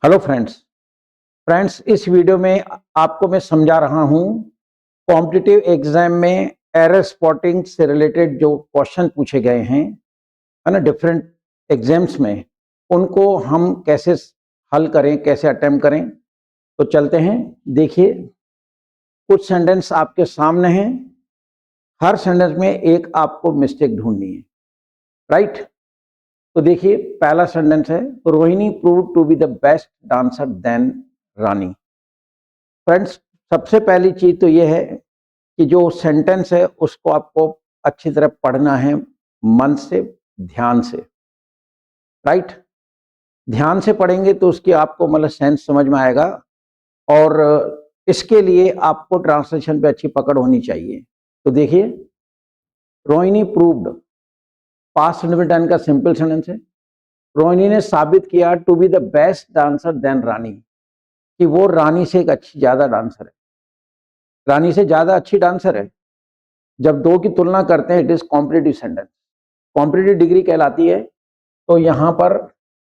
Hello friends इस video में आपको मैं समझा रहा हूं कॉम्पिटिटिव एग्जाम में एरर स्पॉटिंग से रिलेटेड जो क्वेश्चन पूछे गए हैं है ना डिफरेंट एग्जाम्स में, उनको हम कैसे हल करें, कैसे अटेम्प्ट करें। तो चलते हैं। देखिए, कुछ सेंटेंस आपके सामने हैं, हर सेंटेंस में एक आपको मिस्टेक ढूंढनी है, राइट। तो देखिए, पहला सेंटेंस है, Rohini prove to be the best dancer then Rani. Friends, सबसे पहली चीज तो यह है कि जो सेंटेंस है उसको आपको अच्छी तरह पढ़ना है, मन से, ध्यान से, राइट। ध्यान से पढ़ेंगे तो उसकी आपको मतलब सेंस समझ में आएगा, और इसके लिए आपको ट्रांसलेशन पे अच्छी पकड़ होनी चाहिए। तो देखिए, Rohini proved, past indefinite tense का सिंपल सेंटेंस है। रोहिणी ने साबित किया to be the best dancer then Rani, कि वो रानी से एक अच्छी ज्यादा डांसर है, रानी से ज्यादा अच्छी डांसर है। जब दो की तुलना करते हैं, it is competitive sentence, competitive degree कहलाती है। तो यहां पर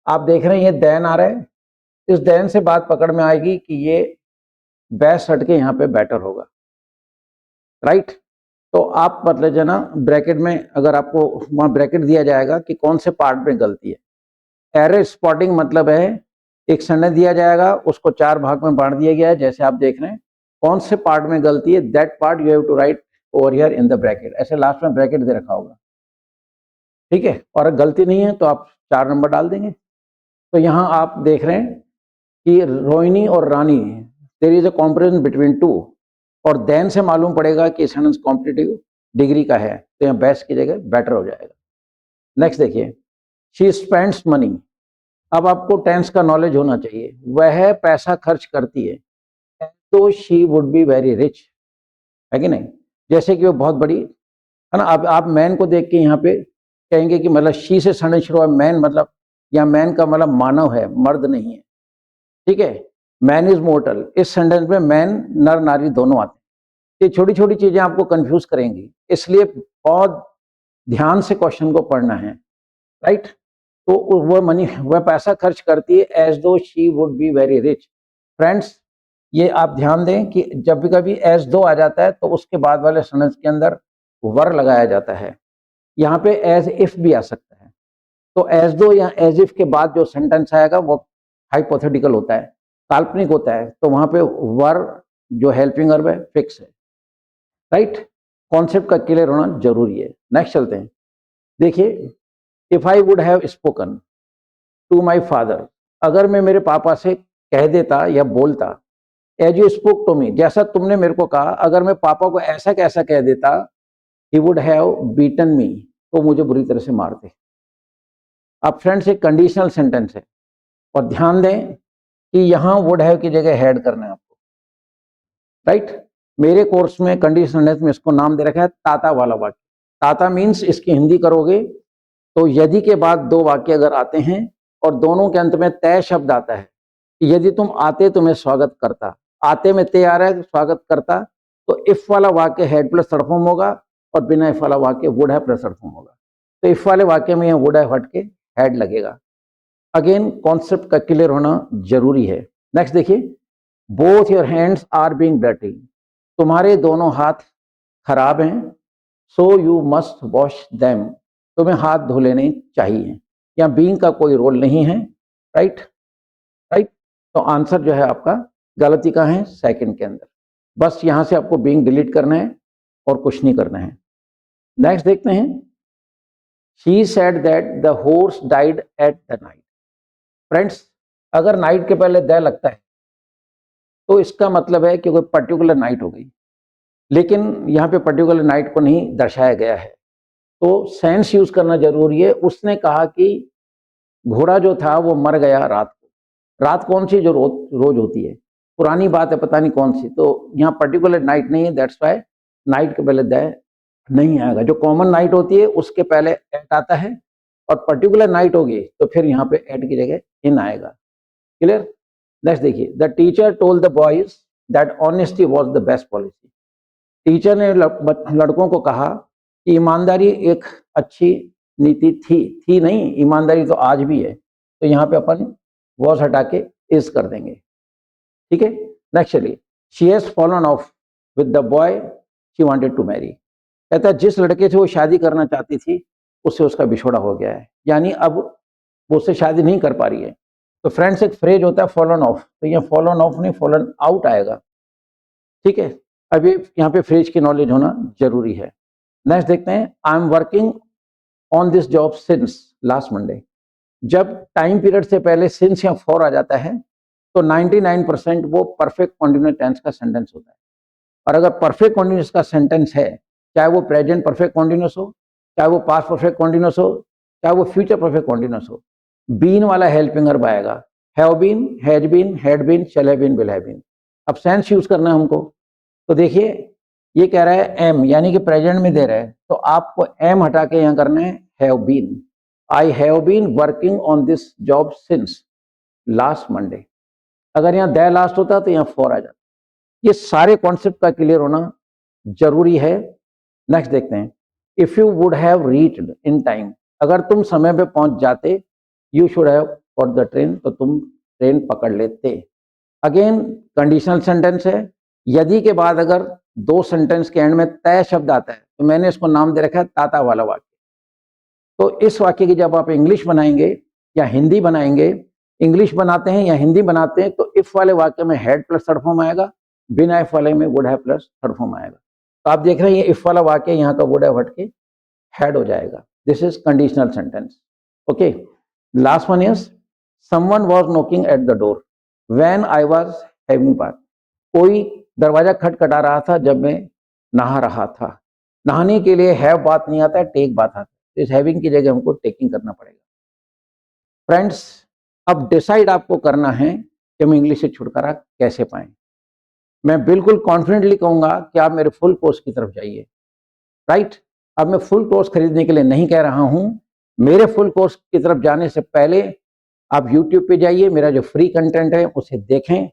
आप देख रहे हैं ये देन आ रहा है, इस देन से बात पकड़ में आएगी कि ये बेस्ट हट के यहाँ पे बेटर होगा, राइट। तो आप मतलब जो ना ब्रैकेट में, अगर आपको वहां ब्रैकेट दिया जाएगा कि कौन से पार्ट में गलती है। एरर स्पॉटिंग मतलब है, एक सेंटेंस दिया जाएगा, उसको चार भाग में बांट दिया गया है, जैसे आप देख रहे हैं, कौन से पार्ट में गलती है, that part you have to write over here in the bracket. ऐसे लास्ट में ब्रैकेट दे रखा होगा, ठीक है। और अगर गलती नहीं है तो आप 4 नंबर डाल देंगे। तो यहाँ आप देख रहे हैं कि रोहिणी और Rani, there is a comparison between two, और देन से मालूम पड़ेगा कि सेंटेंस कॉम्पिटिटिव डिग्री का है, तो यहाँ बेस्ट की जगह बेटर हो जाएगा। नेक्स्ट देखिए, शी स्पेंड्स मनी। अब आपको टेंस का नॉलेज होना चाहिए, वह पैसा खर्च करती है, तो she would be very rich, है कि नहीं। जैसे कि वो बहुत बड़ी है ना। अब आप मैन को देख के यहाँ पे कहेंगे कि मतलब शी से सड़ने शुरू है, मैन मतलब, या मैन का मतलब मानव है, मर्द नहीं है, ठीक है। मैन इज मोर्टल, इस सेंटेंस में मैन नर नारी दोनों आते हैं। ये छोटी छोटी चीजें आपको कंफ्यूज करेंगी, इसलिए बहुत ध्यान से क्वेश्चन को पढ़ना है, राइट। तो वह पैसा खर्च करती है एज दो she would be very rich. Friends, ये आप ध्यान दें कि जब भी कभी एज दो आ जाता है तो उसके बाद वाले सेंटेंस के अंदर वर लगाया जाता है। यहाँ पे एज इफ भी आ सकता है। तो एज दो या एज इफ के बाद जो सेंटेंस आएगा वो हाइपोथेटिकल होता है, काल्पनिक होता है, तो वहां पे वर जो हेल्पिंग वर्ब है फिक्स है, राइट। कॉन्सेप्ट का क्लियर होना जरूरी है। नेक्स्ट चलते हैं। देखिए, if I would have spoken to my father, अगर मैं मेरे पापा से कह देता या बोलता, as you spoke to me, जैसा तुमने मेरे को कहा, अगर मैं पापा को ऐसा कैसा कह देता, ही वुड हैव बीटन मी, तो मुझे बुरी तरह से मारते। अब फ्रेंड्स, एक कंडीशनल सेंटेंस है, और ध्यान दें कि यहां वुड हैव की जगह हैड करना है आपको, राइट। मेरे कोर्स में कंडीशनल सेंटेंस में इसको नाम दे रखा है ताता वाला वाक्य। ताता मीन्स, इसकी हिंदी करोगे तो यदि के बाद दो वाक्य अगर आते हैं और दोनों के अंत में तय शब्द आता है, यदि तुम आते तो मैं स्वागत करता, आते में ते आ रहा है स्वागत करता, तो इफ वाला वाक्य हेड प्लस थर्ड फॉर्म होगा, और बिना इफ वाला वाक्य would have plus third form होगा। तो इफ वाले वाक्य में वुड हैव हट के हेड लगेगा। अगेन कॉन्सेप्ट का क्लियर होना जरूरी है। नेक्स्ट देखिए, both your hands are being dirty, तुम्हारे दोनों हाथ खराब हैं, so you must wash them, तुम्हें हाथ धो लेने चाहिए। यहाँ बीइंग का कोई रोल नहीं है, राइट, राइट। तो आंसर जो है आपका गलती का है सेकंड के अंदर। बस यहां से आपको बीइंग डिलीट करना है और कुछ नहीं करना है। नेक्स्ट देखते हैं। She said that the horse died at the night. Friends, अगर नाइट के पहले द लगता है तो इसका मतलब है कि कोई पर्टिकुलर नाइट हो गई, लेकिन यहाँ पे पर्टिकुलर नाइट को नहीं दर्शाया गया है, तो सेंस यूज करना जरूरी है। उसने कहा कि घोड़ा जो था वो मर गया रात को। रात कौन सी जो रोज होती है, पुरानी बात है, पता नहीं कौन सी, तो यहाँ पर्टिकुलर नाइट नहीं है, दैट्स वाई नाइट के पहले द नहीं आएगा। जो कॉमन नाइट होती है उसके पहले एट आता है, और पर्टिकुलर नाइट होगी तो फिर यहाँ पे एट की जगह इन आएगा। क्लियर। नेक्स्ट देखिए, the teacher told the boys that honesty was the best policy. Teacher ने लड़कों को कहा कि ईमानदारी एक अच्छी नीति थी नहीं, ईमानदारी तो आज भी है। तो यहाँ पे अपन वॉज हटा के इज कर देंगे, ठीक है। नेक्स्ट चलिए, she has fallen off with the boy she wanted to marry. कहता है जिस लड़के से वो शादी करना चाहती थी उससे उसका बिछोड़ा हो गया है, यानी अब वो उससे शादी नहीं कर पा रही है। तो फ्रेंड्स एक फ्रेज होता है फॉलन ऑफ, तो ये फॉलन ऑफ नहीं फॉलन आउट आएगा, ठीक है। अभी यहाँ पे फ्रेज की नॉलेज होना जरूरी है। नेक्स्ट देखते हैं, I am working on this job since last Monday. जब टाइम पीरियड से पहले सिंस या फॉर आ जाता है तो 99% वो परफेक्ट कॉन्टिन्यूस टेंस का सेंटेंस होता है। और अगर परफेक्ट कॉन्टिन्यूस का सेंटेंस है, चाहे वो प्रेजेंट परफेक्ट कॉन्टिन्यूस हो, चाहे वो पास्ट परफेक्ट कॉन्टिन्यूस हो, चाहे वो फ्यूचर परफेक्ट कॉन्टिन्यूस हो, बीन वाला हेल्पिंग वर्ब आएगा। Have been, has been, had been, shall have been, will have been. अब सेंस यूज करना है हमको, तो देखिए ये कह रहा है एम, यानी कि प्रेजेंट में दे रहा है, तो आपको एम हटा के यहाँ करना है have been. I have been working on this job since last Monday. अगर यहाँ द लास्ट होता तो यहाँ फॉर आ जाता। ये सारे कॉन्सेप्ट का क्लियर होना जरूरी है। नेक्स्ट देखते हैं, if you would have reached in time, अगर तुम समय पे पहुंच जाते, you should have caught the train, तो तुम ट्रेन पकड़ लेते। अगेन कंडीशनल सेंटेंस है, यदि के बाद अगर दो सेंटेंस के एंड में तय शब्द आता है तो मैंने इसको नाम दे रखा है ताता वाला वाक्य। तो इस वाक्य की जब आप इंग्लिश बनाएंगे या हिंदी बनाएंगे, इंग्लिश बनाते हैं या हिंदी बनाते हैं, तो इफ वाले वाक्य में हैड प्लस थर्ड फॉर्म आएगा, बिना इफ वाले में would have plus third form आएगा। तो आप देख रहे हैं ये इफ वाला वाक्य यहाँ का वुड हैव हट के हैड हो जाएगा। This is conditional sentence, okay. Last one is someone was knocking at the door when I was having bath. कोई दरवाजा खटखटा रहा था जब मैं नहा रहा था। नहाने के लिए हैव बात नहीं आता है, टेक बात आता है। इस हैविंग की जगह हमको टेकिंग करना पड़ेगा। फ्रेंड्स अब डिसाइड आपको करना है कि हम इंग्लिश से छुटकारा कैसे पाएं। मैं बिल्कुल कॉन्फिडेंटली कहूंगा कि आप मेरे फुल कोर्स की तरफ जाइए, राइट। अब मैं फुल कोर्स खरीदने के लिए नहीं कह रहा हूं। मेरे फुल कोर्स की तरफ जाने से पहले आप YouTube पे जाइए, मेरा जो फ्री कंटेंट है उसे देखें।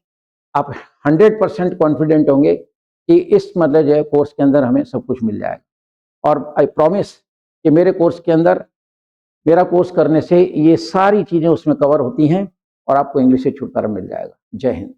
आप 100% कॉन्फिडेंट होंगे कि इस मतलब जो है कोर्स के अंदर हमें सब कुछ मिल जाएगा। और आई प्रॉमिस कि मेरे कोर्स के अंदर, मेरा कोर्स करने से ये सारी चीज़ें उसमें कवर होती हैं और आपको इंग्लिश से छुटकारा मिल जाएगा। जय हिंद।